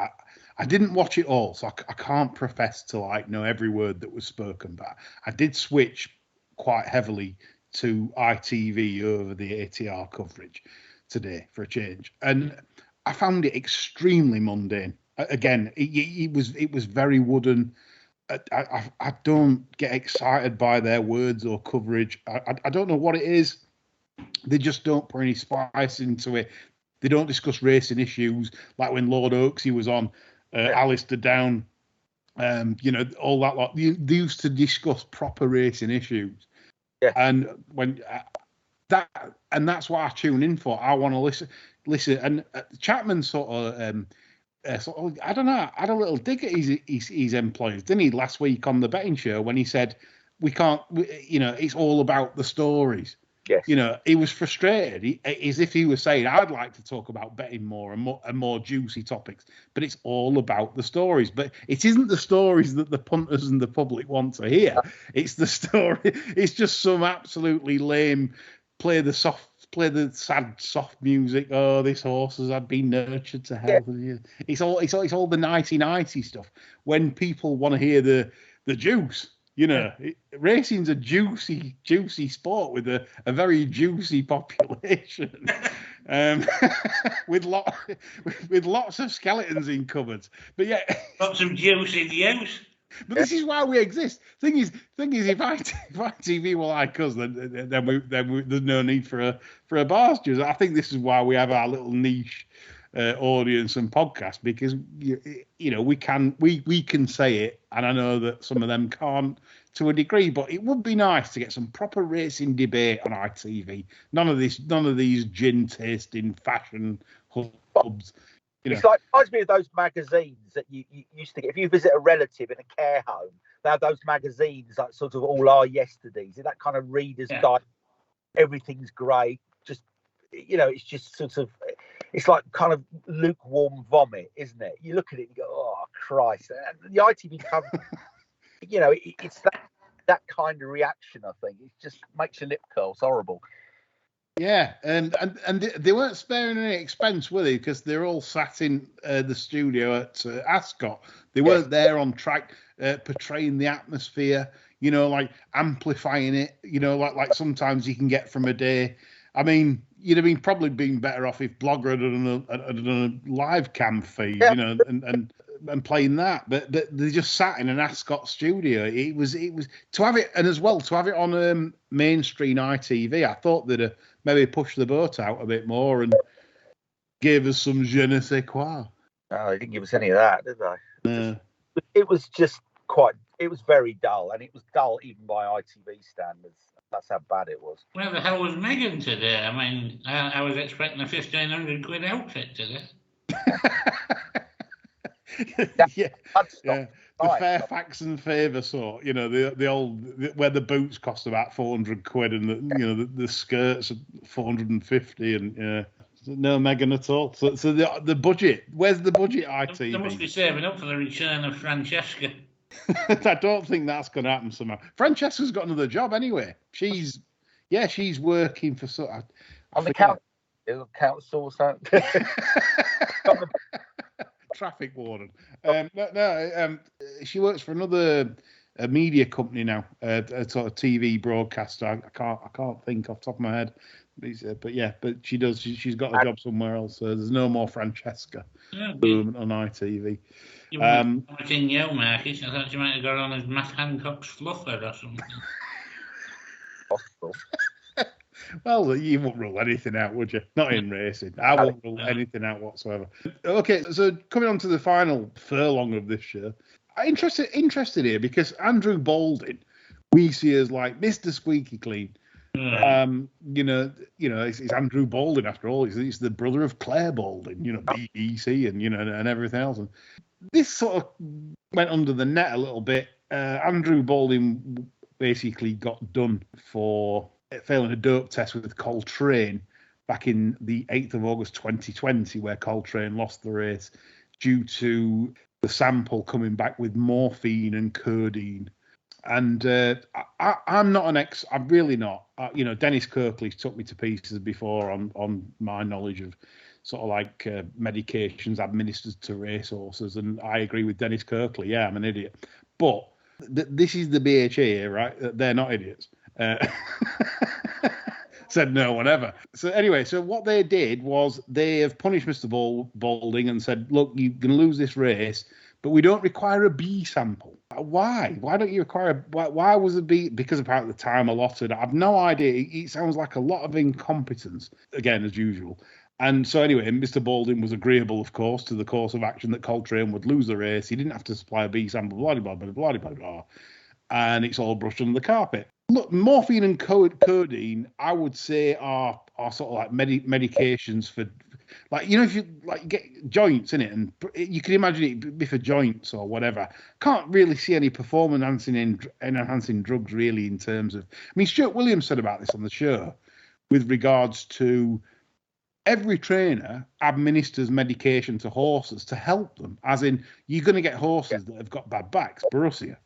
I didn't watch it all, so I can't profess to know every word that was spoken. But I did switch quite heavily to ITV over the ATR coverage today for a change, and I found it extremely mundane. Again, it was very wooden. I don't get excited by their words or coverage. I don't know what it is. They just don't put any spice into it. They don't discuss racing issues like when Lord Oaksey was on, Alistair Down, all that lot. They used to discuss proper racing issues. Yeah. And when that's what I tune in for. I want to listen. And Chapman sort of, I don't know, had a little dig at his employers, didn't he, last week on the betting show when he said we can't, it's all about the stories. Yes. He was frustrated, as if he was saying, I'd like to talk about betting more and more juicy topics, but it's all about the stories. But it isn't the stories that the punters and the public want to hear. It's the story. It's just some absolutely lame, play the sad, soft music. Oh, this horse has been nurtured to hell. Yeah. It's all the 90 stuff. When people want to hear the juice. Racing's a juicy sport with a very juicy population, with lots of skeletons in cupboards. But yeah, lots of juice in use. But this is why we exist. Thing is, if ITV will like us, then there's no need for a Barsters. I think this is why we have our little niche audience and podcast, because we can say it, and I know that some of them can't to a degree, but it would be nice to get some proper racing debate on ITV. None of these gin tasting fashion hubs. It's like, it reminds me of those magazines that you used to get if you visit a relative in a care home. They have those magazines like sort of all our yesterdays, in that kind of Reader's Digest. Everything's great. Just it's just sort of, it's like kind of lukewarm vomit, isn't it? You look at it and you go, oh Christ. And the ITV cover, it's that kind of reaction. I think it just makes your lip curl. It's horrible. Yeah, and they weren't sparing any expense, were they? Because they're all sat in the studio at Ascot. They weren't there on track, portraying the atmosphere. Like amplifying it. Like sometimes you can get from a day. I mean, you'd have probably been better off if Blogger had done a live cam feed. And and playing that, but they just sat in an Ascot studio. It was to have it, and as well to have it on mainstream ITV. I thought they'd maybe push the boat out a bit more and gave us some je ne sais quoi. No, they didn't give us any of that, did they? No. It was just it was very dull, and it was dull even by ITV standards. That's how bad it was. Where the hell was Megan today? I mean, I was expecting a 1,500 quid outfit today. Yeah. The Fairfax and Favour sort, the old where the boots cost about 400 quid and the skirts are 450 and no Megan at all. So the budget, where's the budget? ITV. They must be saving up for the return of Francesca. I don't think that's going to happen somehow. Francesca's got another job anyway. She's working for on the council or something. Traffic warden. She works for another media company now, a sort of TV broadcaster. I can't think off the top of my head. But she does. She's got a job somewhere else. So there's no more Francesca on ITV. You weren't in Yale Market. I thought you might have got on as Matt Hancock's fluffer or something. Possible. Well, you won't rule anything out, would you? Not in racing. I won't rule anything out whatsoever. Okay, so coming on to the final furlong of this show, I'm interested here because Andrew Balding, we see as like Mr. Squeaky Clean. It's Andrew Balding after all. He's the brother of Claire Balding, BBC and everything else. And this sort of went under the net a little bit. Andrew Balding basically got done for failing a dope test with Coltrane back in the 8th of August 2020, where Coltrane lost the race due to the sample coming back with morphine and codeine. And I'm not I'm really not. Dennis Kirkley's took me to pieces before on my knowledge of sort of like medications administered to racehorses, and I agree with Dennis Kirkley. Yeah, I'm an idiot, but this is the BHA, right? They're not idiots. Said no one ever. So anyway, so what they did was they have punished Mr. Balding and said, look, you're going to lose this race, but we don't require a B sample. Why? Why don't you require? Why was a B? Because apparently the time allotted. I've no idea. It sounds like a lot of incompetence, again, as usual. And so anyway, Mr. Balding was agreeable, of course, to the course of action that Coltrane would lose the race. He didn't have to supply a B sample, blah, blah, blah, blah, blah, blah. And it's all brushed under the carpet. Look, morphine and codeine, I would say, are sort of like medications for, like, if you like get joints in it, and you can imagine it be for joints or whatever. Can't really see any performance enhancing drugs really in terms of. I mean, Stuart Williams said about this on the show with regards to every trainer administers medication to horses to help them. As in, you're going to get horses that have got bad backs, Borussia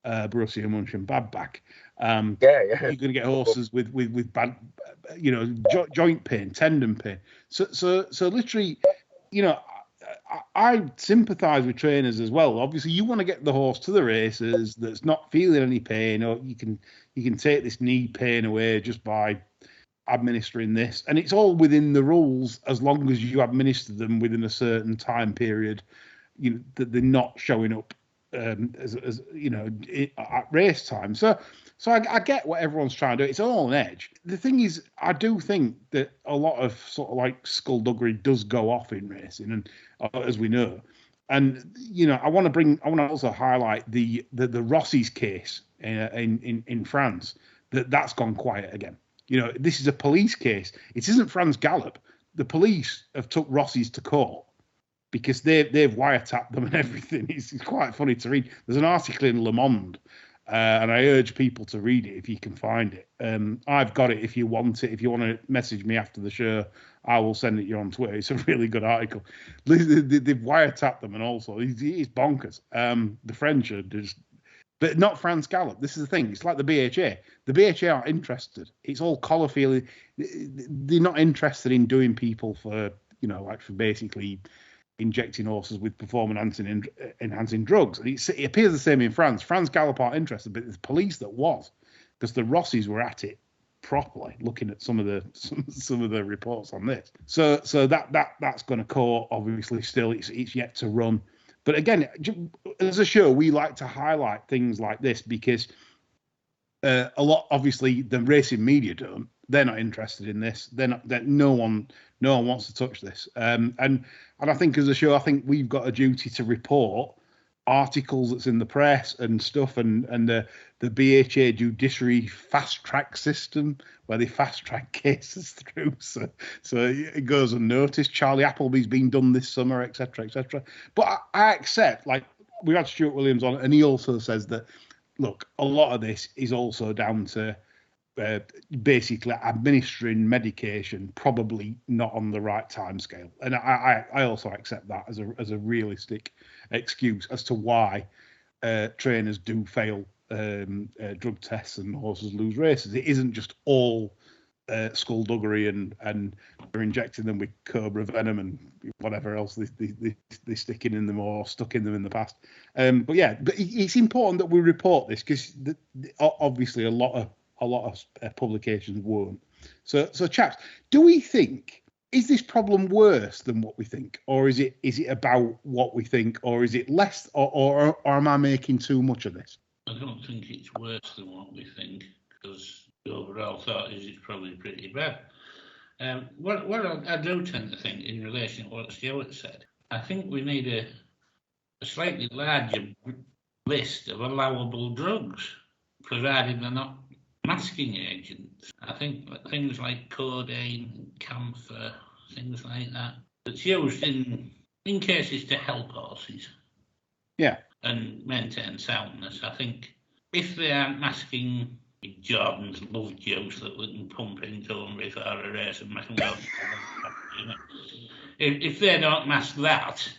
Mönchengladbach, bad back. You're going to get horses with bad, joint pain, tendon pain. So literally, I sympathise with trainers as well. Obviously, you want to get the horse to the races that's not feeling any pain, or you can take this knee pain away just by administering this, and it's all within the rules as long as you administer them within a certain time period. That they're not showing up as at race time. So I get what everyone's trying to do. It's all on edge. The thing is, I do think that a lot of sort of like skullduggery does go off in racing, and as we know, and I want to also highlight the Rossi's case in France. That's gone quiet again. This is a police case. It isn't Franz Gallop. The police have took Rossi's to court because they've wiretapped them and everything. It's quite funny to read. There's an article in Le Monde, and I urge people to read it if you can find it. I've got it if you want it. If you want to message me after the show, I will send it you on Twitter. It's a really good article. They've wiretapped them, and also it's bonkers. The French are just... But not Franz Gallop. This is the thing. It's like the BHA. The BHA aren't interested. It's all collar feeling. They're not interested in doing people for, like for basically injecting horses with performance enhancing drugs. And it appears the same in France. Franz Gallop aren't interested, but it's the police that was, because the Rossis were at it properly, looking at some of the reports on this. So that's going to court. Obviously, still it's yet to run. But again, as a show, we like to highlight things like this because a lot, obviously, the racing media don't. They're not interested in this. No one wants to touch this. And I think as a show, I think we've got a duty to report articles that's in the press and stuff, and the BHA judiciary fast track system where they fast track cases through, so it goes unnoticed. Charlie Appleby's been done this summer, etc., etc. But I accept, like, we had Stuart Williams on, and he also says that, look, a lot of this is also down to basically administering medication, probably not on the right time scale, and I also accept that as a realistic excuse as to why trainers do fail drug tests and horses lose races. It isn't just all skullduggery and they're injecting them with cobra venom and whatever else they sticking in them or stuck in them in the past. But it's important that we report this because obviously a lot of publications won't. So chaps, do we think, is this problem worse than what we think, or is it about what we think, or is it less, or am I making too much of this? I don't think it's worse than what we think, because the overall thought is it's probably pretty bad. What I do tend to think in relation to what Stuart said, I think we need a slightly larger list of allowable drugs, provided they're not masking agents. I think things like codeine, camphor, things like that, that's used in cases to help horses. Yeah. And maintain soundness. I think if they aren't masking Jordan's love juice that we can pump into them before a race and make them go, if they don't mask that,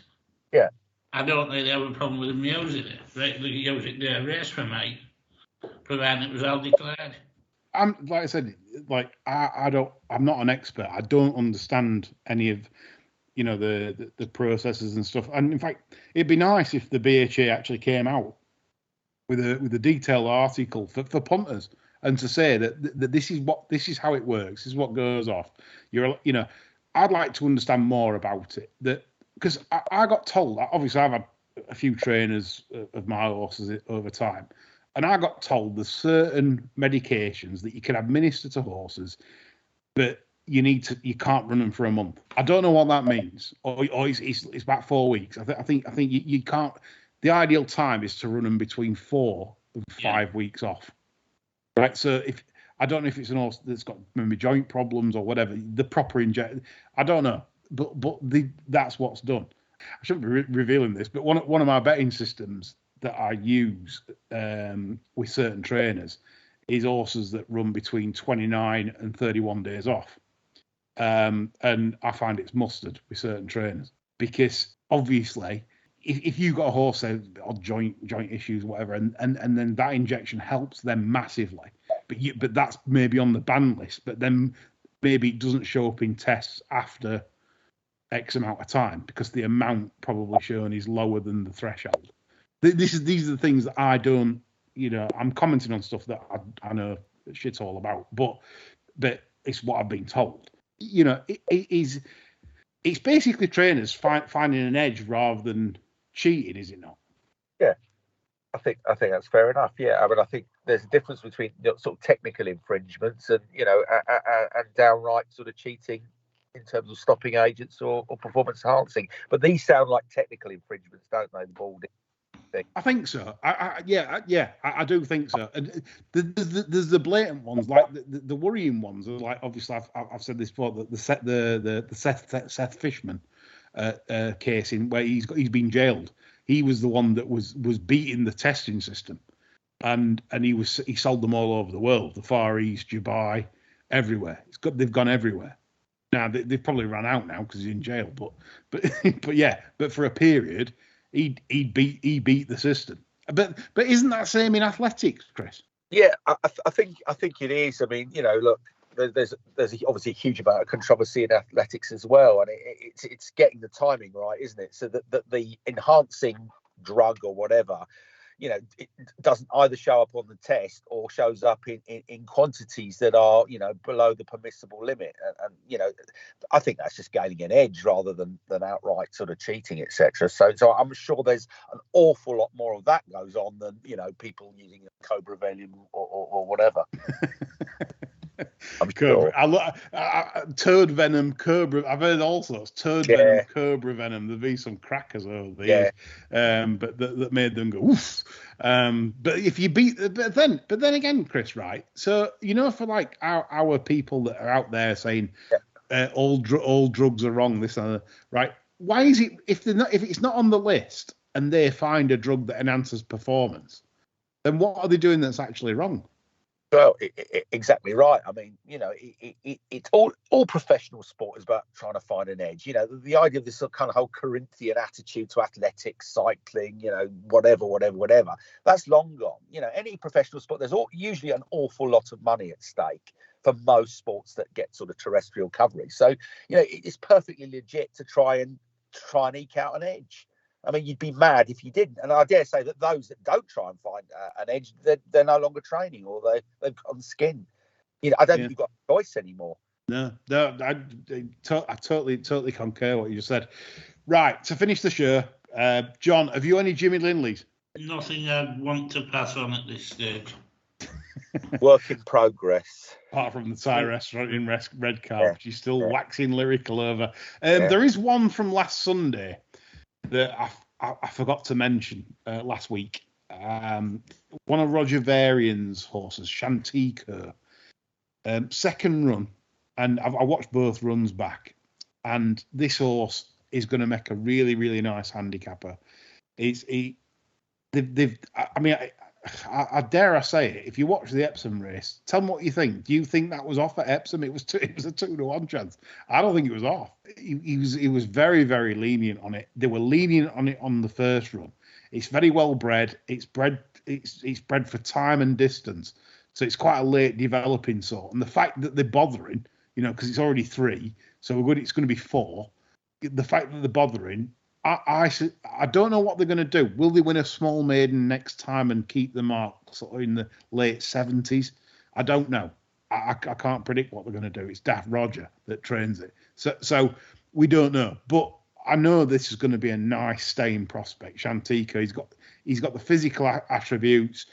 yeah, I don't think they have a problem with them using it. They use it to a race for me, provided it was all declared. Like I said, I'm not an expert. I don't understand any of, the processes and stuff. And in fact, it'd be nice if the BHA actually came out with a detailed article for punters and to say that this is how it works. This is what goes off. I'd like to understand more about it. Because I got told, obviously I've had a few trainers of my horses over time, and I got told there's certain medications that you can administer to horses, but you can't run them for a month. I don't know what that means, or it's about 4 weeks. I think you can't. The ideal time is to run them between 4 and 5 weeks off, right? So I don't know if it's an horse that's got maybe joint problems or whatever, the proper injection. I don't know, but that's what's done. I shouldn't be revealing this, but one of my betting systems that I use with certain trainers is horses that run between 29 and 31 days off. And I find it's mustard with certain trainers because obviously if you've got a horse or joint issues, whatever, and then that injection helps them massively, but that's maybe on the ban list, but then maybe it doesn't show up in tests after X amount of time because the amount probably shown is lower than the threshold. These are the things that I don't, I'm commenting on stuff that I know shit's all about, but it's what I've been told. It's basically trainers finding an edge rather than cheating, is it not? Yeah, I think that's fair enough. Yeah, I mean, I think there's a difference between sort of technical infringements and and downright sort of cheating in terms of stopping agents or performance enhancing. But these sound like technical infringements, don't they? The balding thing. I think so. I do think so. And there's the blatant ones, like the worrying ones. Like obviously, I've said this before. The Seth Fishman case in where he's been jailed. He was the one that was beating the testing system, and he sold them all over the world, the Far East, Dubai, everywhere. They've gone everywhere. Now they've probably run out now because he's in jail. But for a period, he beat the system. But isn't that same in athletics, Chris? Yeah, I think it is. I mean, look, there's obviously a huge amount of controversy in athletics as well, and it's getting the timing right, isn't it? So that the enhancing drug or whatever, it doesn't either show up on the test or shows up in quantities that are, below the permissible limit. And I think that's just gaining an edge rather than outright sort of cheating, etc. So I'm sure there's an awful lot more of that goes on than, people using Cobra Venom or whatever. I'm sure. Turd venom, Cobra. I've heard all sorts. Turd venom, Cobra venom. There'd be some crackers over the years, but that made them go oof. But if you but then again, Chris, right? So for like our people that are out there saying all drugs are wrong, this and that, right? Why is it if it's not on the list and they find a drug that enhances performance, then what are they doing that's actually wrong? Well, exactly right. I mean, it's all professional sport is about trying to find an edge. The idea of this kind of whole Corinthian attitude to athletics, cycling, whatever, that's long gone. Any professional sport, there's usually an awful lot of money at stake for most sports that get sort of terrestrial coverage. So, it's perfectly legit to try and eke out an edge. I mean, you'd be mad if you didn't. And I dare say that those that don't try and find an edge, they're no longer training or they've gone skin. I don't think you've got a choice anymore. No, I totally concur what you just said. Right, to finish the show, John, have you any Jimmy Lindleys? Nothing I'd want to pass on at this stage. Work in progress. Apart from the Thai restaurant in Redcar, which is still waxing lyrical over. There is one from last Sunday that I forgot to mention last week. One of Roger Varian's horses, Chantico, second run, and I watched both runs back, and this horse is going to make a really, really nice handicapper. I dare I say it, if you watch the Epsom race, tell me what you think. Do you think that was off at Epsom? It was a 2-1 chance. I don't think it was off. He was very, very lenient on it. They were lenient on it on the first run. It's very well bred. It's bred for time and distance. So it's quite a late developing sort. And the fact that they're bothering, because it's already 3, so it's going to be 4. The fact that they're bothering, I don't know what they're going to do. Will they win a small maiden next time and keep the mark sort of in the late 70s? I don't know. I can't predict what they're going to do. It's Daft Roger that trains it. So we don't know. But I know this is going to be a nice staying prospect. Chantico, he's got the physical attributes,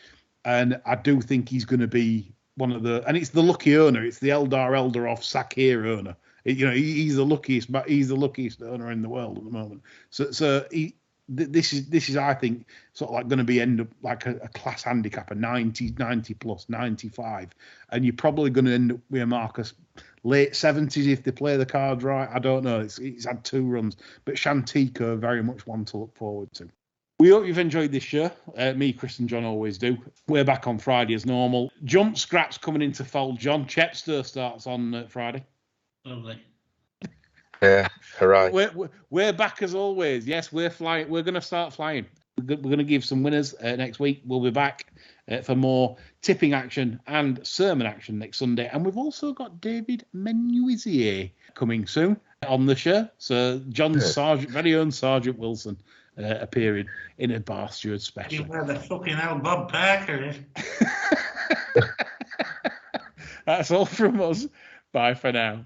and I do think he's going to be one of the. And it's the lucky owner. It's the Eldar off Sakir owner. He's the luckiest owner in the world at the moment. So this is I think sort of like going to be end up like a class handicapper, 90 plus 95, and you're probably going to end up with a Marcus late 70s if they play the cards right. I don't know. It's had 2 runs, but Chantico very much one to look forward to. We hope you've enjoyed this show. Me, Chris and John always do. We're back on Friday as normal. Jump Scraps coming into fold, John. Chepstow starts on Friday. Lovely. Yeah, hooray. We're back as always. Yes, we're flying. We're going to start flying. We're going to give some winners next week. We'll be back for more tipping action and sermon action next Sunday. And we've also got David Menuisier coming soon on the show. So John's very own Sergeant Wilson appearing in a Bar Steward special. Where the fucking hell Bob Parker is. That's all from us. Bye for now.